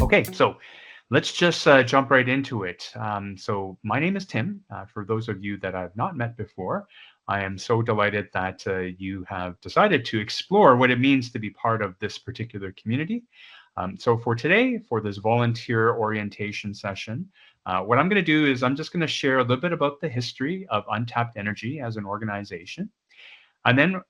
Okay, so let's just jump right into it. So my name is Tim. For those of you that I've not met before, I am so delighted that you have decided to explore what it means to be part of this particular community. So for today, for this volunteer orientation session, what I'm going to do is I'm just going to share a little bit about the history of Untapped Energy as an organization. And then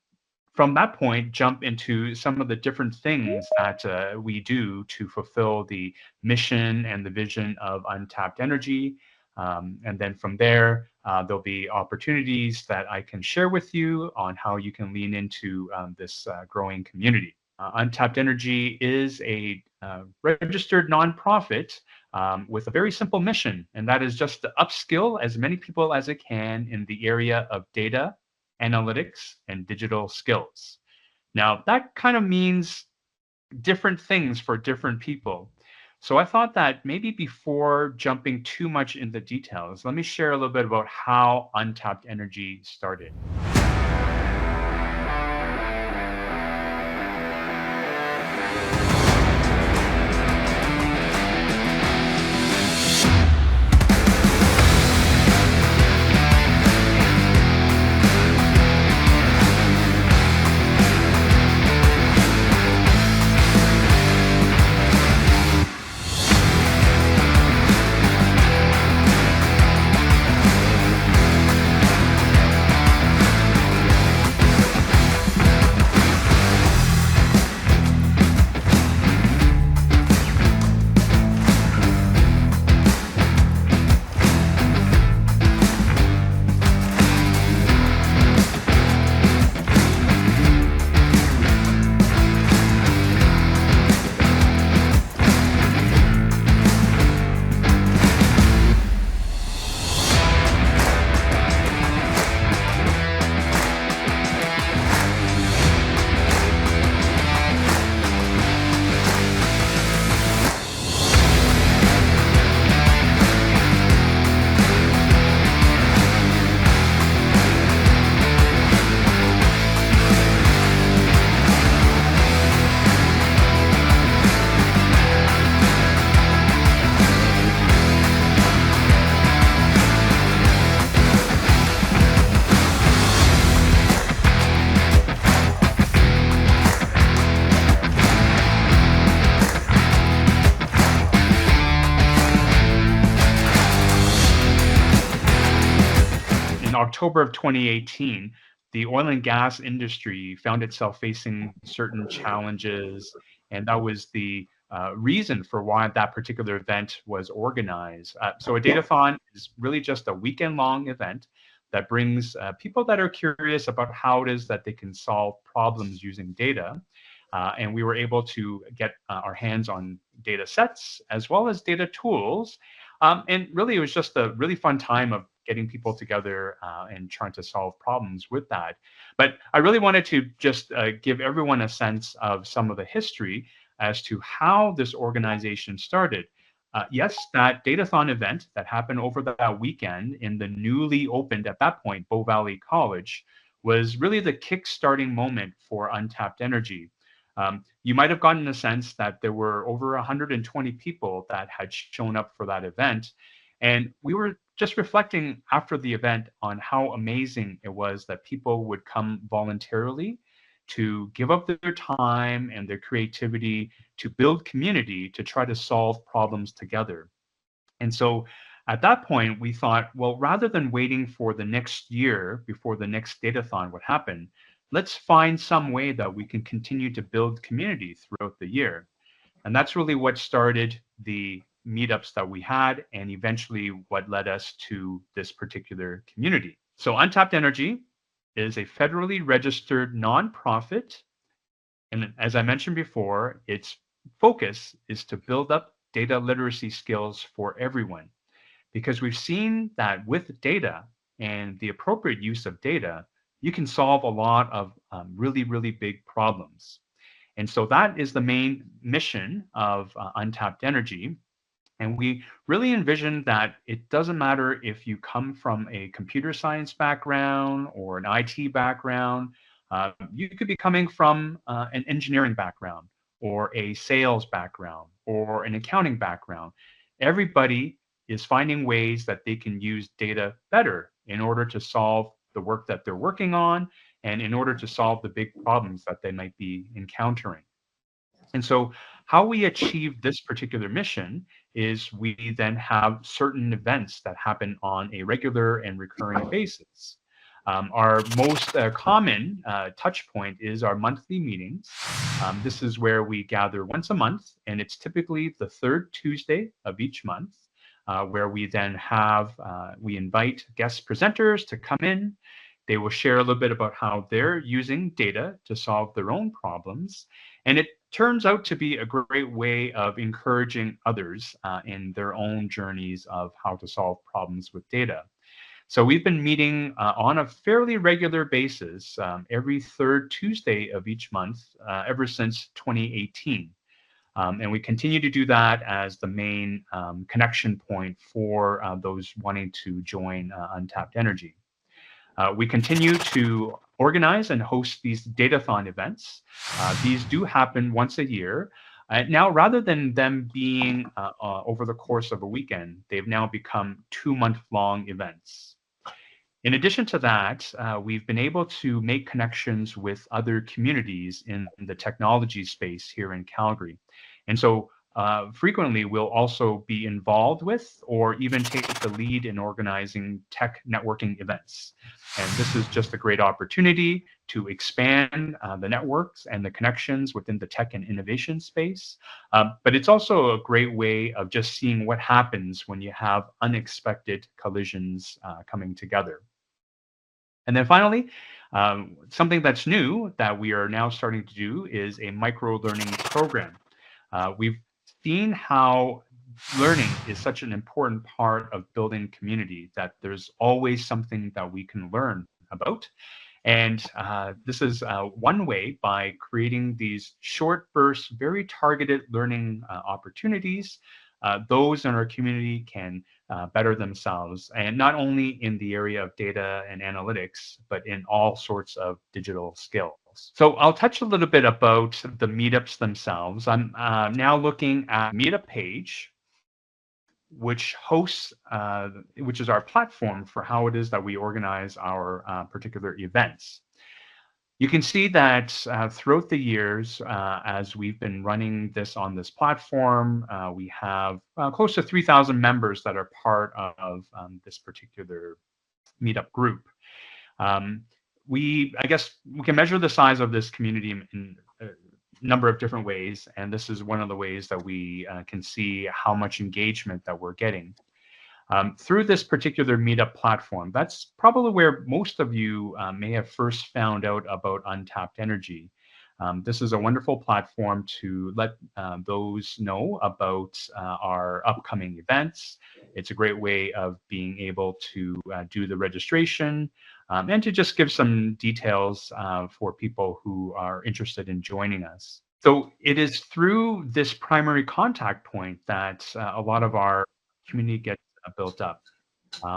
from that point, jump into some of the different things that we do to fulfill the mission and the vision of Untapped Energy. And then from there, there'll be opportunities that I can share with you on how you can lean into this growing community. Untapped Energy is a registered nonprofit with a very simple mission, and that is just to upskill as many people as it can in the area of data, analytics, and digital skills. Now, that kind of means different things for different people. So I thought that maybe before jumping too much into details, let me share a little bit about how Untapped Energy started. In October of 2018, the oil and gas industry found itself facing certain challenges, and that was the reason for why that particular event was organized. So a datathon is really just a weekend-long event that brings people that are curious about how it is that they can solve problems using data. And we were able to get our hands on data sets as well as data tools. And really, it was just a really fun time of getting people together and trying to solve problems with that. But I really wanted to just give everyone a sense of some of the history as to how this organization started. Yes, that Datathon event that happened over that weekend in the newly opened, at that point, Bow Valley College, was really the kick-starting moment for Untapped Energy. You might have gotten a sense that there were over 120 people that had shown up for that event. And we were just reflecting after the event on how amazing it was that people would come voluntarily to give up their time and their creativity to build community to try to solve problems together. And so at that point, we thought, well, rather than waiting for the next year before the next datathon would happen, let's find some way that we can continue to build community throughout the year. And that's really what started the meetups that we had and eventually what led us to this particular community. So Untapped Energy is a federally registered nonprofit. And as I mentioned before, its focus is to build up data literacy skills for everyone, because we've seen that with data and the appropriate use of data, you can solve a lot of really, really big problems. And so that is the main mission of Untapped Energy. And we really envision that it doesn't matter if you come from a computer science background or an IT background. You could be coming from an engineering background or a sales background or an accounting background. Everybody is finding ways that they can use data better in order to solve the work that they're working on and in order to solve the big problems that they might be encountering. And so, how we achieve this particular mission is we then have certain events that happen on a regular and recurring basis. Our most common touch point is our monthly meetings. This is where we gather once a month, and it's typically the third Tuesday of each month, where we then we invite guest presenters to come in. They will share a little bit about how they're using data to solve their own problems. And it turns out to be a great way of encouraging others in their own journeys of how to solve problems with data. So we've been meeting on a fairly regular basis every third Tuesday of each month ever since 2018. And we continue to do that as the main connection point for those wanting to join Untapped Energy. We continue to organize and host these datathon events. These do happen once a year. Now, rather than them being over the course of a weekend, they've now become 2-month long events. In addition to that, we've been able to make connections with other communities in the technology space here in Calgary. And so frequently we'll also be involved with or even take the lead in organizing tech networking events. And this is just a great opportunity to expand the networks and the connections within the tech and innovation space. But it's also a great way of just seeing what happens when you have unexpected collisions coming together. And then finally, something that's new that we are now starting to do is a micro learning program. We've seen how learning is such an important part of building community that there's always something that we can learn about. And this is one way by creating these short bursts, very targeted learning opportunities. Those in our community can better themselves, and not only in the area of data and analytics, but in all sorts of digital skills. So I'll touch a little bit about the meetups themselves. I'm now looking at Meetup page, which hosts, which is our platform for how it is that we organize our particular events. You can see that throughout the years, as we've been running this on this platform, we have close to 3,000 members that are part of this particular meetup group. I guess we can measure the size of this community in a number of different ways, and this is one of the ways that we can see how much engagement that we're getting. Through this particular meetup platform, that's probably where most of you may have first found out about Untapped Energy. This is a wonderful platform to let those know about our upcoming events. It's a great way of being able to do the registration and to just give some details for people who are interested in joining us. So it is through this primary contact point that a lot of our community gets built up.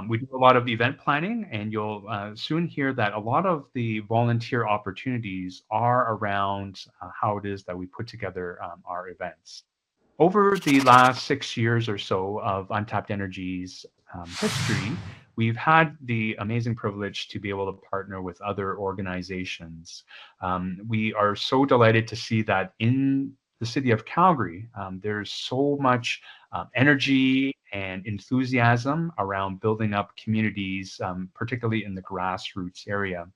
We do a lot of event planning, and you'll soon hear that a lot of the volunteer opportunities are around how it is that we put together our events. Over the last 6 years or so of Untapped Energy's history, we've had the amazing privilege to be able to partner with other organizations. We are so delighted to see that in the city of Calgary, there's so much energy and enthusiasm around building up communities, particularly in the grassroots area.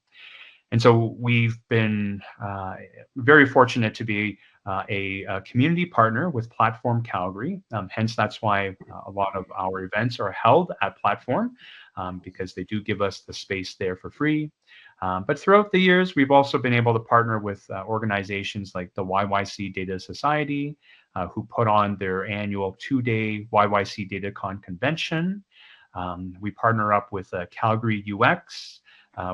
And so we've been very fortunate to be a community partner with Platform Calgary. Hence, that's why a lot of our events are held at Platform because they do give us the space there for free. But throughout the years, we've also been able to partner with organizations like the YYC Data Society, who put on their annual 2-day YYC DataCon convention. We partner up with Calgary UX.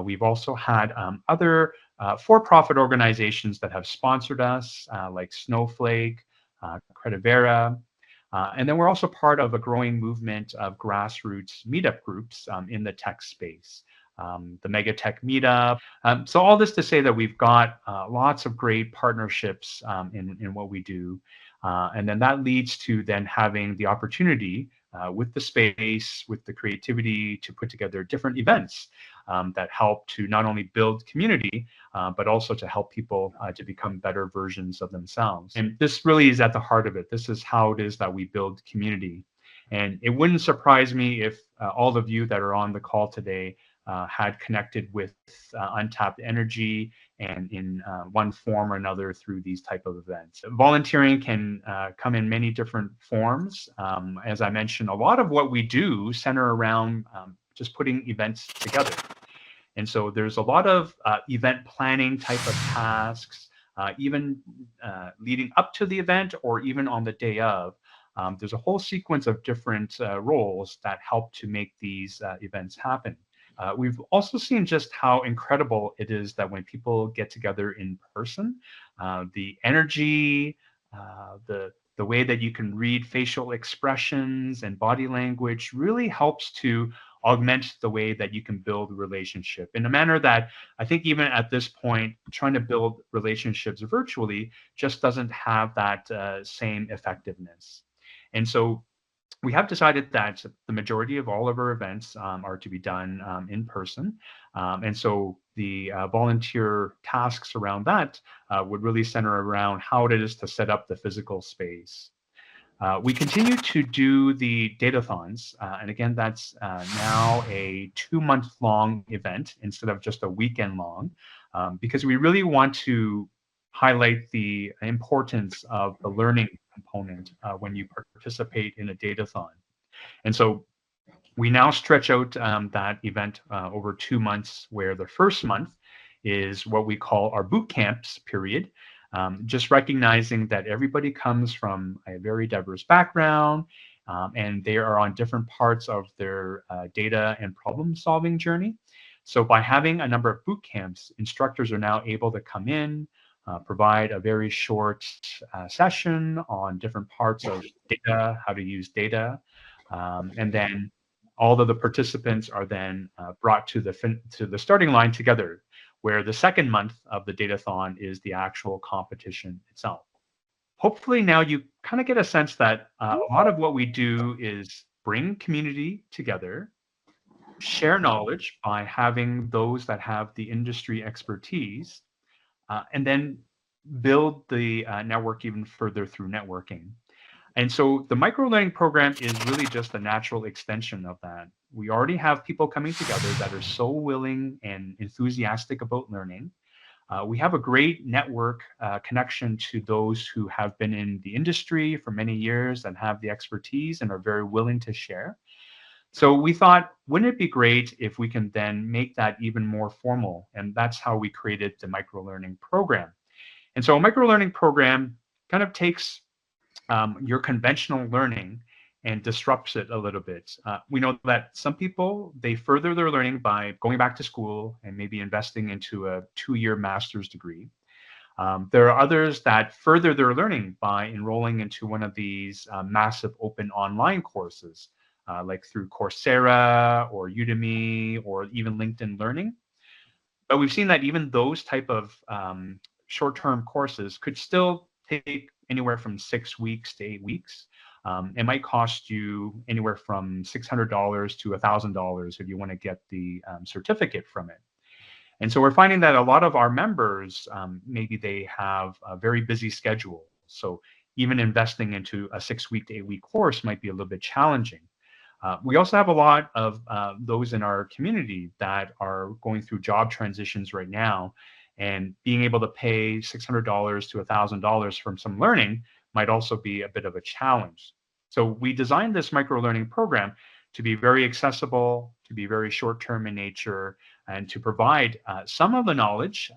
We've also had other for-profit organizations that have sponsored us, like Snowflake, Credivera. And then we're also part of a growing movement of grassroots meetup groups in the tech space. the Megatech Meetup. So all this to say that we've got lots of great partnerships in what we do. And then that leads to then having the opportunity with the space, with the creativity to put together different events that help to not only build community, but also to help people to become better versions of themselves. And this really is at the heart of it. This is how it is that we build community. And it wouldn't surprise me if all of you that are on the call today had connected with Untapped Energy and in one form or another through these type of events. Volunteering can come in many different forms. As I mentioned, a lot of what we do center around just putting events together. And so there's a lot of event planning type of tasks, even leading up to the event or even on the day of. There's a whole sequence of different roles that help to make these events happen. We've also seen just how incredible it is that when people get together in person, the energy, the way that you can read facial expressions and body language really helps to augment the way that you can build a relationship in a manner that I think even at this point, trying to build relationships virtually just doesn't have that same effectiveness. And so we have decided that the majority of all of our events are to be done in person. And so the volunteer tasks around that would really center around how it is to set up the physical space. We continue to do the datathons. And again, that's now a 2-month long event instead of just a weekend long, because we really want to highlight the importance of the learning component when you participate in a datathon. And so we now stretch out that event over 2 months, where the first month is what we call our boot camps period. Just recognizing that everybody comes from a very diverse background and they are on different parts of their data and problem solving journey. So by having a number of boot camps, instructors are now able to come in, provide a very short session on different parts of data, how to use data, and then all of the participants are then brought to the starting line together, where the second month of the datathon is the actual competition itself. Hopefully now you kind of get a sense that a lot of what we do is bring community together, share knowledge by having those that have the industry expertise, and then build the network even further through networking. And so the microlearning program is really just a natural extension of that. We already have people coming together that are so willing and enthusiastic about learning. We have a great network connection to those who have been in the industry for many years and have the expertise and are very willing to share. So we thought, wouldn't it be great if we can then make that even more formal? And that's how we created the microlearning program. And so a microlearning program kind of takes your conventional learning and disrupts it a little bit. We know that some people, they further their learning by going back to school and maybe investing into a 2-year master's degree. There are others that further their learning by enrolling into one of these massive open online courses, like through Coursera or Udemy or even LinkedIn Learning. But we've seen that even those type of short-term courses could still take anywhere from 6 weeks to 8 weeks. It might cost you anywhere from $600 to $1,000 if you want to get the certificate from it. And so we're finding that a lot of our members, maybe they have a very busy schedule. So even investing into a 6-week to 8-week course might be a little bit challenging. We also have a lot of those in our community that are going through job transitions right now, and being able to pay $600 to $1,000 from some learning might also be a bit of a challenge. So we designed this micro-learning program to be very accessible, to be very short-term in nature, and to provide some of the knowledge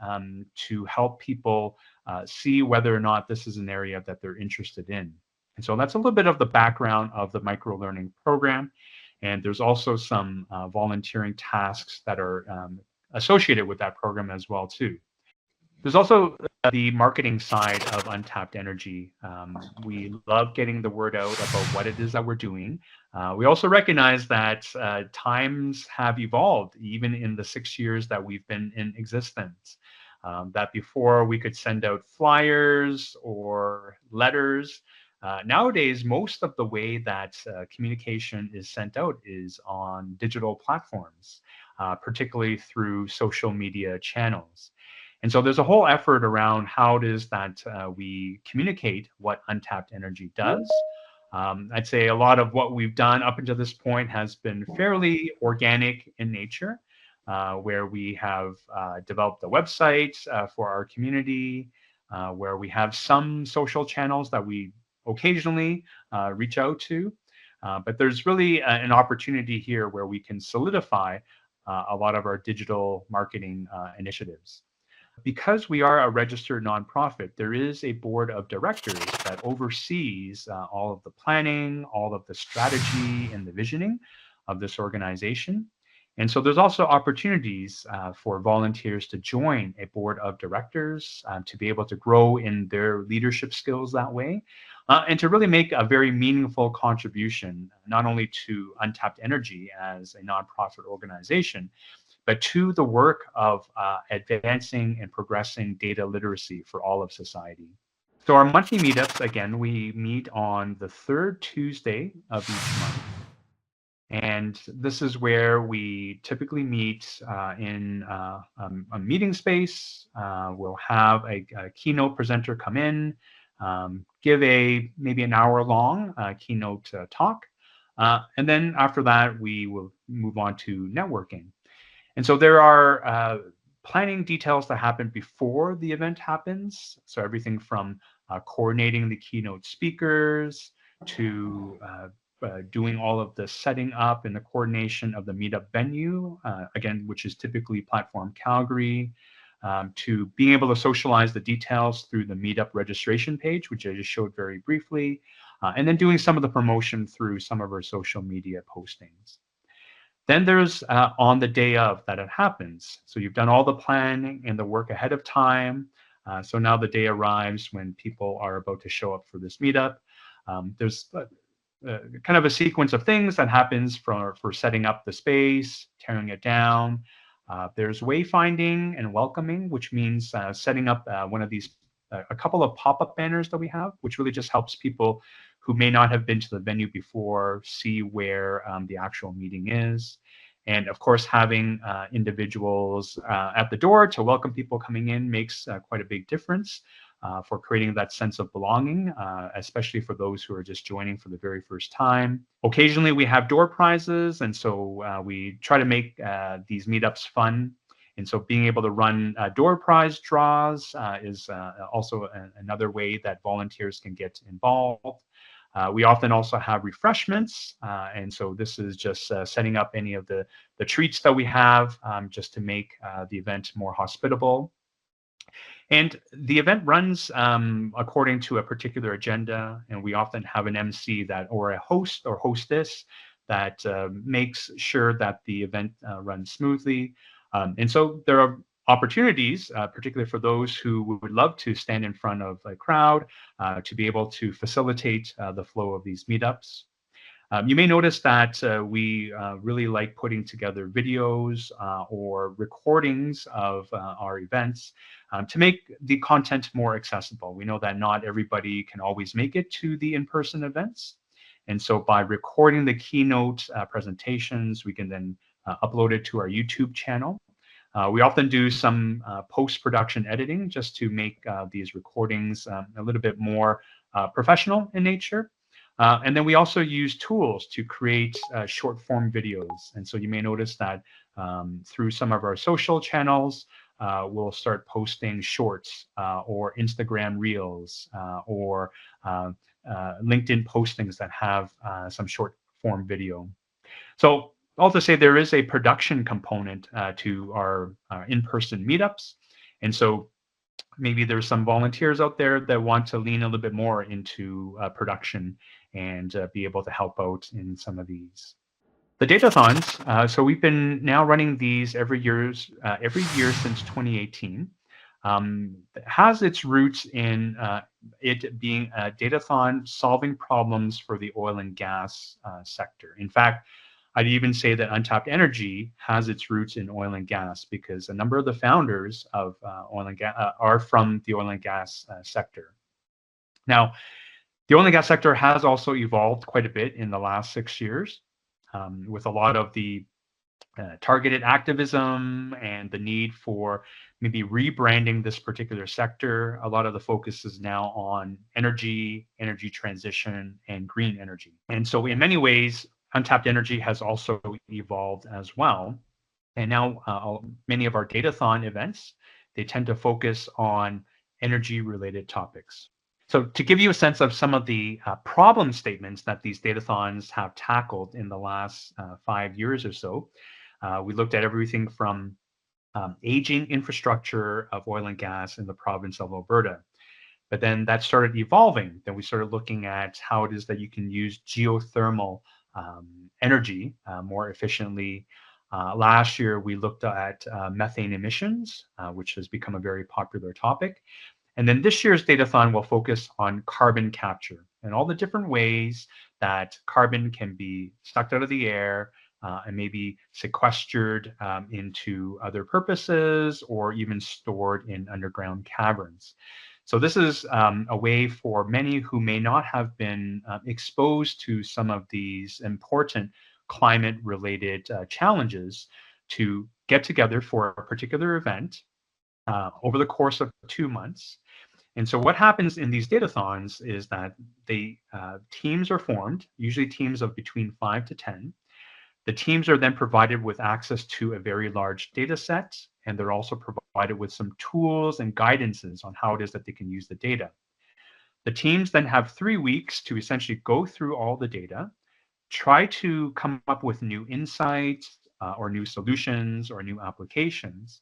to help people see whether or not this is an area that they're interested in. And so that's a little bit of the background of the micro-learning program. And there's also some volunteering tasks that are associated with that program as well, too. There's also the marketing side of Untapped Energy. We love getting the word out about what it is that we're doing. We also recognize that times have evolved, even in the 6 years that we've been in existence. That before we could send out flyers or letters. Nowadays, most of the way that communication is sent out is on digital platforms, particularly through social media channels. And so there's a whole effort around how it is that we communicate what Untapped Energy does. I'd say a lot of what we've done up until this point has been fairly organic in nature, where we have developed a website for our community, where we have some social channels that we occasionally reach out to. But there's really an opportunity here where we can solidify a lot of our digital marketing initiatives. Because we are a registered nonprofit, there is a board of directors that oversees all of the planning, all of the strategy, and the visioning of this organization. And so there's also opportunities for volunteers to join a board of directors to be able to grow in their leadership skills that way, and to really make a very meaningful contribution, not only to Untapped Energy as a nonprofit organization, but to the work of advancing and progressing data literacy for all of society. So our monthly meetups, again, we meet on the third Tuesday of each month. And this is where we typically meet in a meeting space. We'll have a keynote presenter come in, give a maybe an hour long keynote talk. And then after that, we will move on to networking. And so there are planning details that happen before the event happens. So everything from coordinating the keynote speakers to doing all of the setting up and the coordination of the meetup venue, again, which is typically Platform Calgary, to being able to socialize the details through the meetup registration page, which I just showed very briefly, and then doing some of the promotion through some of our social media postings. Then there's on the day of that it happens. So you've done all the planning and the work ahead of time. So now the day arrives when people are about to show up for this meetup. There's kind of a sequence of things that happens for setting up the space, tearing it down. There's wayfinding and welcoming, which means setting up one of these, a couple of pop-up banners that we have, which really just helps people who may not have been to the venue before see where the actual meeting is. And of course, having individuals at the door to welcome people coming in makes quite a big difference for creating that sense of belonging, especially for those who are just joining for the very first time. Occasionally, we have door prizes, and so we try to make these meetups fun. And so being able to run door prize draws is also another way that volunteers can get involved. We often also have refreshments, and so this is just setting up any of the treats that we have just to make the event more hospitable. And the event runs according to a particular agenda, and we often have an MC that, or a host or hostess that makes sure that the event runs smoothly. And so there are opportunities, particularly for those who would love to stand in front of a crowd, to be able to facilitate the flow of these meetups. You may notice that we really like putting together videos or recordings of our events to make the content more accessible. We know that not everybody can always make it to the in-person events. And so by recording the keynote presentations, we can then upload it to our YouTube channel. We often do some post-production editing just to make these recordings a little bit more professional in nature. And then we also use tools to create short form videos. And so you may notice that through some of our social channels, we'll start posting shorts or Instagram reels or LinkedIn postings that have some short form video. So all to say, there is a production component to our in-person meetups. And so maybe there's some volunteers out there that want to lean a little bit more into production and be able to help out in some of these. The datathons, so we've been now running these every year since 2018. has its roots in it being a datathon solving problems for the oil and gas sector. In fact, I'd even say that Untapped Energy has its roots in oil and gas because a number of the founders of oil and gas are from the oil and gas sector. Now, the oil and gas sector has also evolved quite a bit in the last 6 years, with a lot of the targeted activism and the need for maybe rebranding this particular sector. A lot of the focus is now on energy, energy transition, and green energy. And so, in many ways, Untapped Energy has also evolved as well. And now, many of our Datathon events, they tend to focus on energy-related topics. So to give you a sense of some of the problem statements that these datathons have tackled in the last 5 years or so, we looked at everything from aging infrastructure of oil and gas in the province of Alberta. But then that started evolving. Then we started looking at how it is that you can use geothermal energy more efficiently. Last year, we looked at methane emissions, which has become a very popular topic. And then this year's Datathon will focus on carbon capture and all the different ways that carbon can be sucked out of the air and maybe sequestered into other purposes or even stored in underground caverns. So this is a way for many who may not have been exposed to some of these important climate-related challenges to get together for a particular event over the course of 2 months. And so what happens in these datathons is that the teams are formed, usually teams of between 5 to 10. The teams are then provided with access to a very large data set, and they're also provided with some tools and guidances on how it is that they can use the data. The teams then have 3 weeks to essentially go through all the data, try to come up with new insights or new solutions or new applications,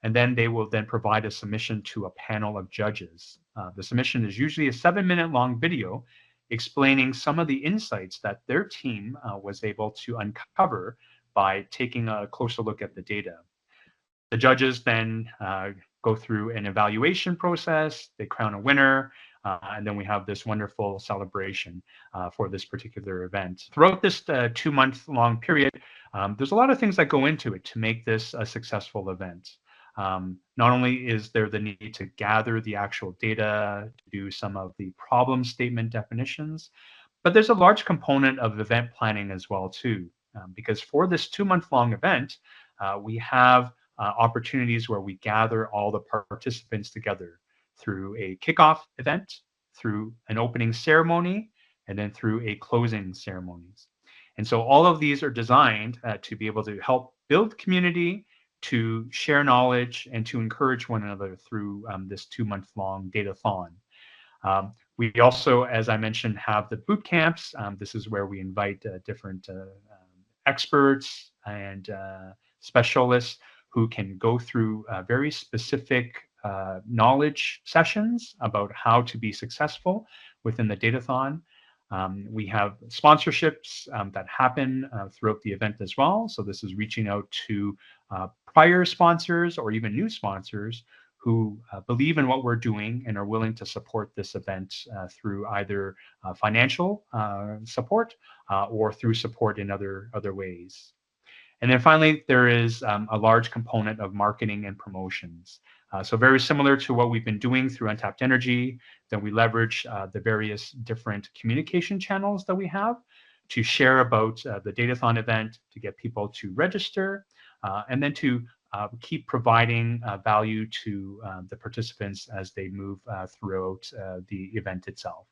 and then they will then provide a submission to a panel of judges. The submission is usually a 7-minute long video explaining some of the insights that their team was able to uncover by taking a closer look at the data. The judges then go through an evaluation process, they crown a winner, and then we have this wonderful celebration for this particular event. Throughout this 2-month-long period, there's a lot of things that go into it to make this a successful event. Not only is there the need to gather the actual data, to do some of the problem statement definitions, but there's a large component of event planning as well too. Because for this 2-month-long event, we have opportunities where we gather all the participants together through a kickoff event, through an opening ceremony, and then through a closing ceremonies. And so all of these are designed to be able to help build community, to share knowledge, and to encourage one another through this 2-month-long datathon. We also, as I mentioned, have the boot camps. This is where we invite different experts and specialists who can go through very specific knowledge sessions about how to be successful within the datathon. We have sponsorships that happen throughout the event as well. So this is reaching out to prior sponsors or even new sponsors who believe in what we're doing and are willing to support this event through either financial support or through support in other ways. And then finally, there is a large component of marketing and promotions. So very similar to what we've been doing through Untapped Energy, then we leverage the various different communication channels that we have to share about the Datathon event, to get people to register, and then to keep providing value to the participants as they move throughout the event itself.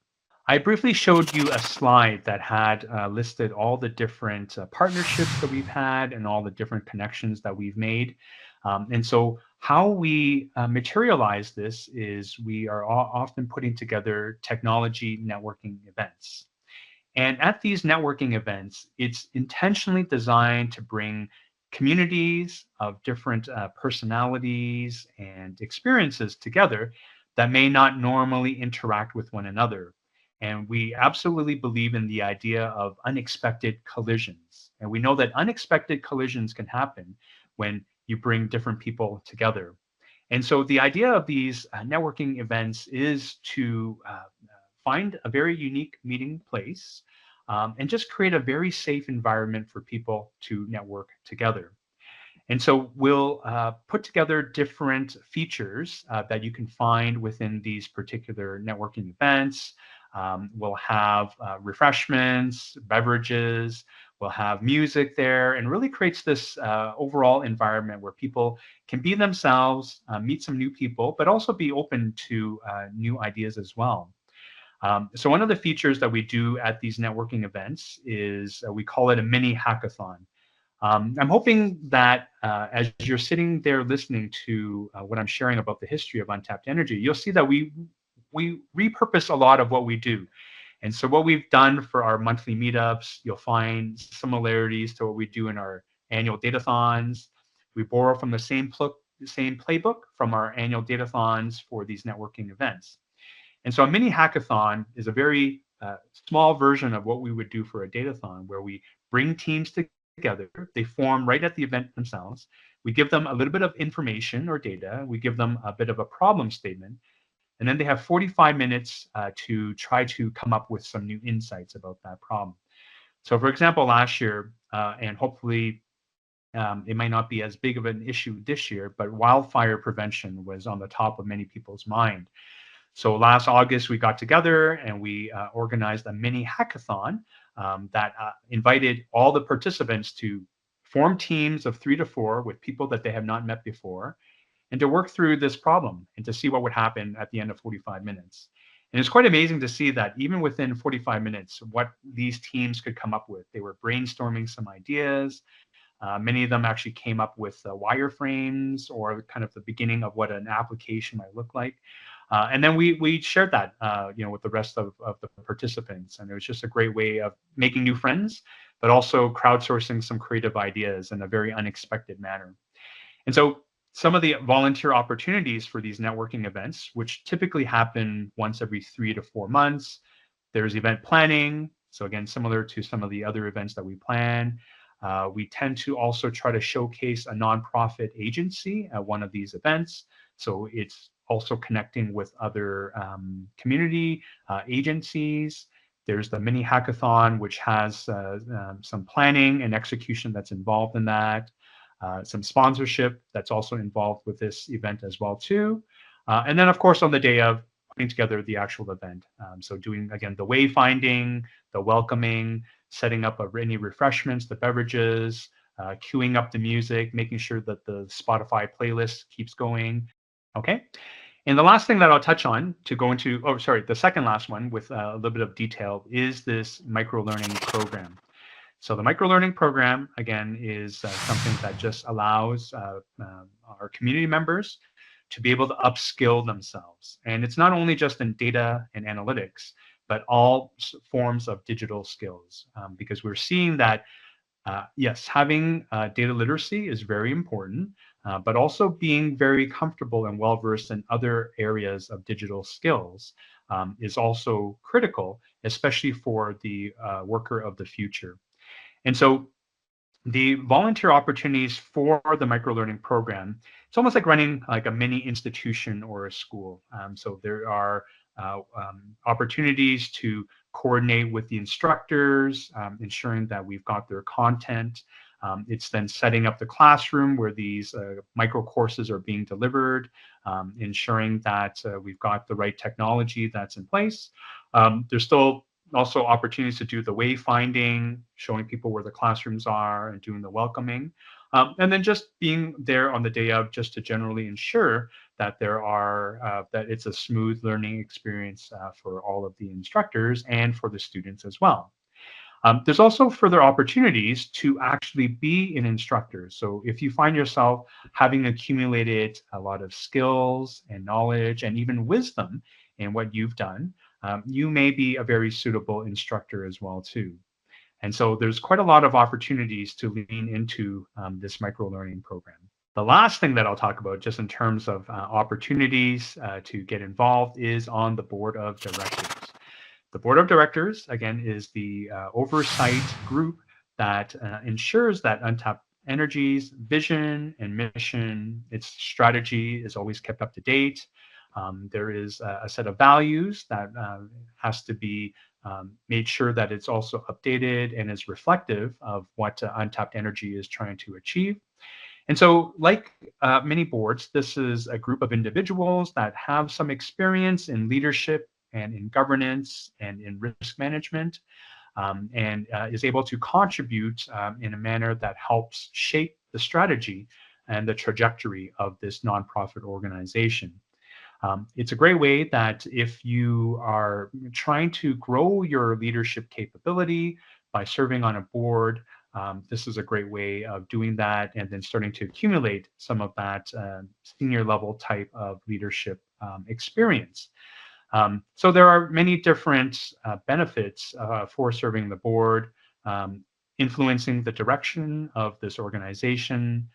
I briefly showed you a slide that had listed all the different partnerships that we've had and all the different connections that we've made. And so how we materialize this is we are often putting together technology networking events. And at these networking events, it's intentionally designed to bring communities of different personalities and experiences together that may not normally interact with one another. And we absolutely believe in the idea of unexpected collisions. And we know that unexpected collisions can happen when you bring different people together. And so the idea of these networking events is to find a very unique meeting place and just create a very safe environment for people to network together. And so we'll put together different features that you can find within these particular networking events. We'll have refreshments, beverages, we'll have music there, and really creates this overall environment where people can be themselves, meet some new people, but also be open to new ideas as well. So one of the features that we do at these networking events is we call it a mini hackathon. I'm hoping that as you're sitting there listening to what I'm sharing about the history of Untapped Energy, you'll see that we repurpose a lot of what we do. And so what we've done for our monthly meetups, you'll find similarities to what we do in our annual datathons. We borrow from the same playbook from our annual datathons for these networking events. And so a mini hackathon is a very small version of what we would do for a datathon, where we bring teams together. They form right at the event themselves. We give them a little bit of information or data. We give them a bit of a problem statement. And then they have 45 minutes to try to come up with some new insights about that problem. So for example, last year, and hopefully it might not be as big of an issue this year, but wildfire prevention was on the top of many people's mind. So last August, we got together and we organized a mini hackathon that invited all the participants to form teams of 3 to 4 with people that they have not met before and to work through this problem and to see what would happen at the end of 45 minutes. And it's quite amazing to see that even within 45 minutes, what these teams could come up with. They were brainstorming some ideas. Many of them actually came up with wireframes or kind of the beginning of what an application might look like. And then we shared that with the rest of the participants. And it was just a great way of making new friends, but also crowdsourcing some creative ideas in a very unexpected manner. And so some of the volunteer opportunities for these networking events, which typically happen once every 3 to 4 months, there's event planning. So again, similar to some of the other events that we plan. We tend to also try to showcase a nonprofit agency at one of these events. So it's also connecting with other community agencies. There's the mini hackathon, which has some planning and execution that's involved in that. Some sponsorship that's also involved with this event as well too. And then of course on the day of, putting together the actual event. So doing again the wayfinding, the welcoming, setting up any refreshments, the beverages, queuing up the music, making sure that the Spotify playlist keeps going. Okay. And the last thing that I'll touch on to go into, oh, sorry, the second last one with a little bit of detail is this micro-learning program. So the micro-learning program, again, is something that just allows our community members to be able to upskill themselves. And it's not only just in data and analytics, but all forms of digital skills, because we're seeing that yes, having data literacy is very important, but also being very comfortable and well-versed in other areas of digital skills is also critical, especially for the worker of the future. And so the volunteer opportunities for the microlearning program, it's almost like running like a mini institution or a school. So there are opportunities to coordinate with the instructors, ensuring that we've got their content. It's then setting up the classroom where these micro courses are being delivered, ensuring that we've got the right technology that's in place. There's still also opportunities to do the wayfinding, showing people where the classrooms are and doing the welcoming. And then just being there on the day of just to generally ensure that that it's a smooth learning experience for all of the instructors and for the students as well. There's also further opportunities to actually be an instructor. So if you find yourself having accumulated a lot of skills and knowledge and even wisdom in what you've done, you may be a very suitable instructor as well too. And so there's quite a lot of opportunities to lean into this micro-learning program. The last thing that I'll talk about just in terms of opportunities to get involved is on the board of directors. The board of directors, again, is the oversight group that ensures that Untapped Energy's vision and mission, its strategy is always kept up to date. There is a set of values that has to be made sure that it's also updated and is reflective of what Untapped Energy is trying to achieve. And so, like many boards, this is a group of individuals that have some experience in leadership and in governance and in risk management, and is able to contribute in a manner that helps shape the strategy and the trajectory of this nonprofit organization. It's a great way that if you are trying to grow your leadership capability by serving on a board, this is a great way of doing that and then starting to accumulate some of that senior level type of leadership experience. So there are many different benefits for serving the board, influencing the direction of this organization.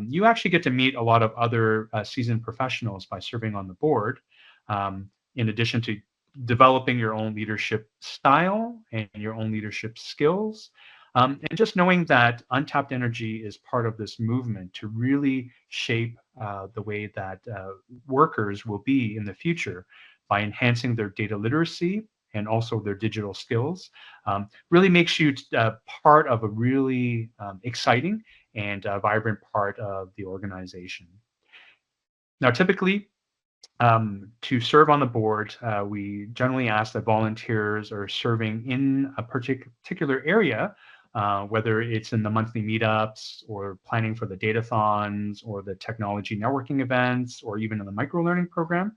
You actually get to meet a lot of other seasoned professionals by serving on the board, in addition to developing your own leadership style and your own leadership skills. And just knowing that Untapped Energy is part of this movement to really shape the way that workers will be in the future by enhancing their data literacy and also their digital skills, really makes you part of a really exciting and vibrant part of the organization. Now, typically, to serve on the board, we generally ask that volunteers are serving in a particular area, whether it's in the monthly meetups or planning for the datathons or the technology networking events or even in the microlearning program,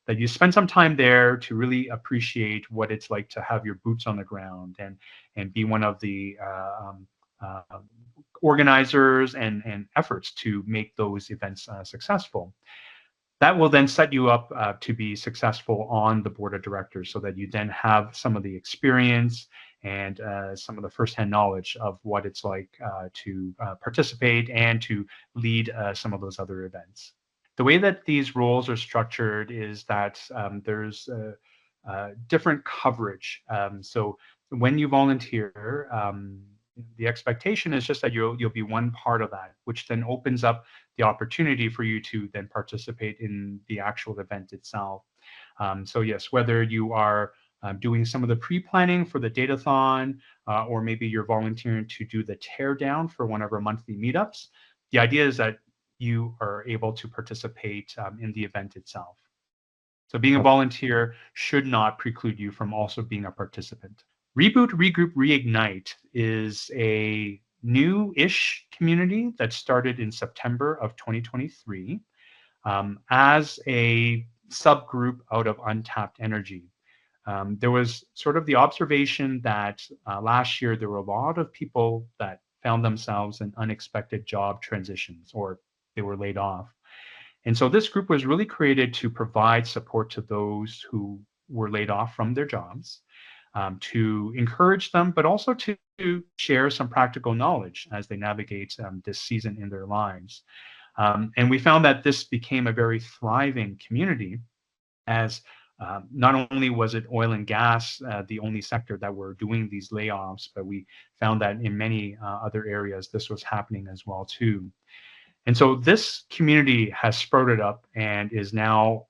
that you spend some time there to really appreciate what it's like to have your boots on the ground and be one of the uh, organizers and efforts to make those events successful. That will then set you up to be successful on the board of directors so that you then have some of the experience and some of the firsthand knowledge of what it's like to participate and to lead some of those other events. The way that these roles are structured is that there's different coverage. So when you volunteer, the expectation is just that you'll be one part of that, which then opens up the opportunity for you to then participate in the actual event itself. So yes, whether you are doing some of the pre-planning for the datathon, or maybe you're volunteering to do the teardown for one of our monthly meetups, the idea is that you are able to participate in the event itself. So being a volunteer should not preclude you from also being a participant. Reboot, Regroup, Reignite is a new-ish community that started in September of 2023 as a subgroup out of Untapped Energy. There was sort of the observation that last year there were a lot of people that found themselves in unexpected job transitions or they were laid off. And so this group was really created to provide support to those who were laid off from their jobs, to encourage them, but also to share some practical knowledge as they navigate this season in their lives. And we found that this became a very thriving community as not only was it oil and gas the only sector that were doing these layoffs, but we found that in many other areas this was happening as well too. And so this community has sprouted up and is now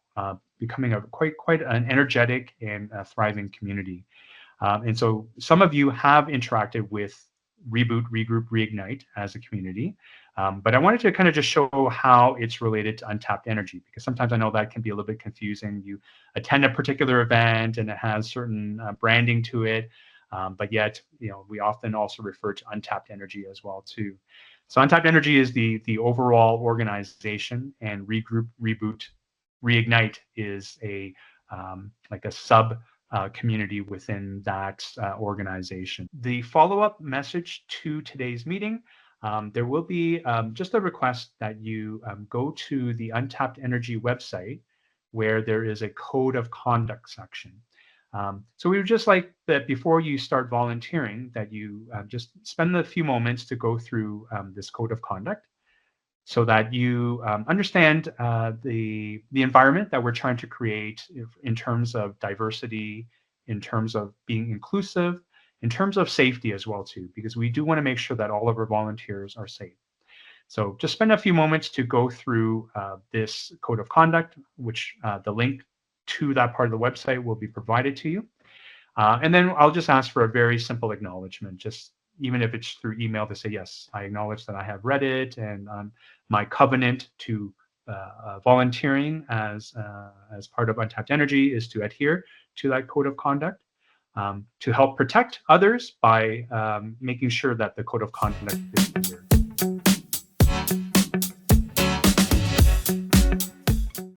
becoming a quite an energetic and thriving community. And so some of you have interacted with Reboot, Regroup, Reignite as a community. But I wanted to kind of just show how it's related to Untapped Energy, because sometimes I know that can be a little bit confusing. You attend a particular event and it has certain branding to it, but yet, we often also refer to Untapped Energy as well too. So Untapped Energy is the overall organization, and Regroup, Reboot, Reignite is a like a sub community within that organization. The follow-up message to today's meeting, there will be just a request that you go to the Untapped Energy website where there is a code of conduct section. So we would just like that before you start volunteering that you just spend a few moments to go through this code of conduct so that you understand the environment that we're trying to create in terms of diversity, in terms of being inclusive, in terms of safety as well too, because we do want to make sure that all of our volunteers are safe. So just spend a few moments to go through this code of conduct, which the link to that part of the website will be provided to you. And then I'll just ask for a very simple acknowledgement, just even if it's through email, to say, yes, I acknowledge that I have read it, and my covenant to volunteering as part of Untapped Energy is to adhere to that code of conduct, to help protect others by making sure that the code of conduct is clear.